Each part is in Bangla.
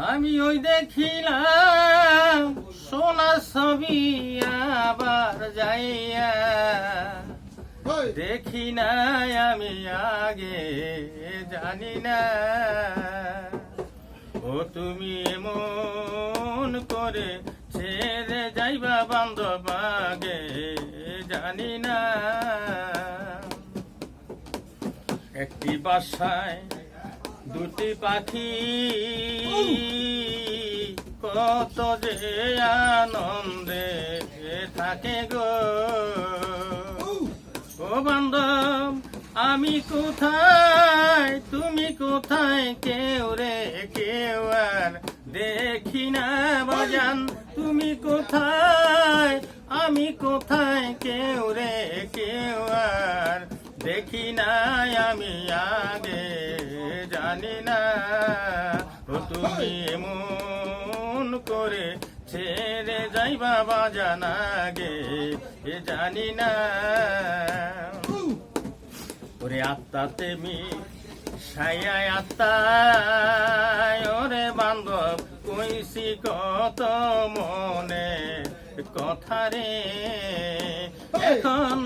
আমি ওই দেখিলাম সোনার ছবি আবার যাইয়া দেখি নাই আমি আগে জানি না ও তুমি এমন করে ছেড়ে যাইবা বান্ধব আগে জানি না একটি বাসায় দুটি পাখি কত যে আনন্দে থাকে গো ও বান্ধব আমি কোথায় তুমি কোথায় কেউ রে কেউ আর দেখি না বাজান তুমি কোথায় আমি কোথায় কেউ রে কেউ আর দেখি নাই আমি আগে জানি না ও তুমি এমন করে ছেড়ে যাইবা বাজান আগে জানি না ওরে আত্মাতে মি সাইয়ায় আত্মায় ওরে বান্ধব কইছি কত মনে কথা রে এখন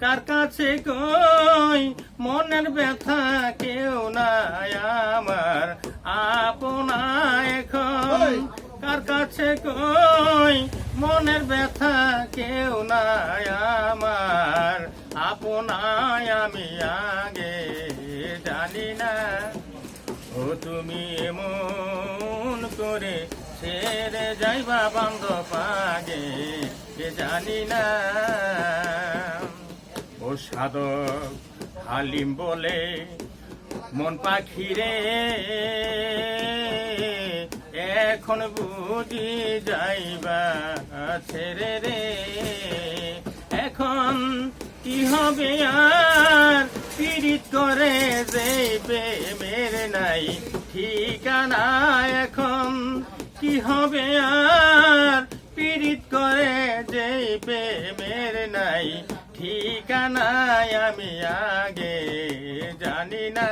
কার কাছে কই মনের ব্যথা কেউ নাই আমার আপনা এখন কার কাছে কই মনের ব্যথা কেউ নাই আমার আপনায় আমি আগে জানি না ও তুমি এমন করে ছেড়ে যাইবা বান্ধব আগে জানি না ও সাধক হালিম বলে মন পাখিরে এখন বুঝি যাইবা ছেড়ে রে এখন কি হবে আর পীড়িত করে যাইবে মেরে নাই ঠিকানা এখন কি হবে আর পীড়িত করে যাইবে মেরে নাই ঠিকানায় আমি আগে জানি না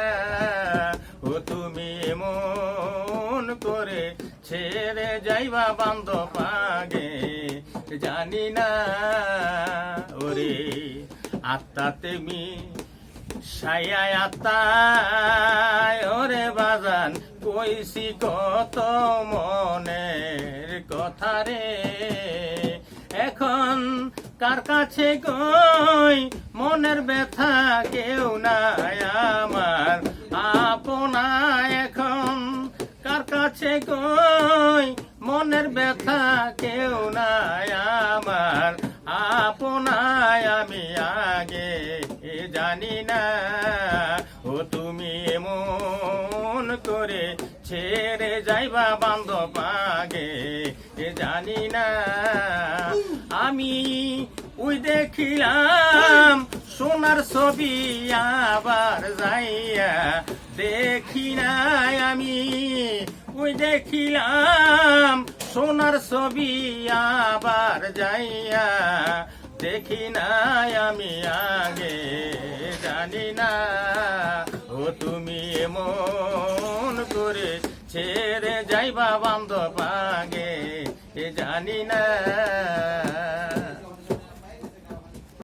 ও তুমি মন করে ছেড়ে যাইবা বান্ধব আগে জানি না ওরে আত্মাতে মি সাইয়ায় আত্মায় ওরে বাজান কইছি কত মনের কথা রে এখন কার কাছে কই মনের ব্যথা কেউ নাই আমার আপনা এখন কার কাছে কই মনের ব্যথা কেউ নাই আমার আপনায় আমি আগে জানি না ও তুমি এমন করে ছেড়ে যাইবা বান্ধব আগে জানি না আমি ওই দেখিলাম সোনার ছবি আবার যাইয়া দেখি নাই আমি ওই দেখিলাম সোনার ছবি আবার যাইয়া দেখি নাই আমি আগে জানি না ও তুমি এমন করে ছেড়ে যাইবা বান্ধব আগে জানি না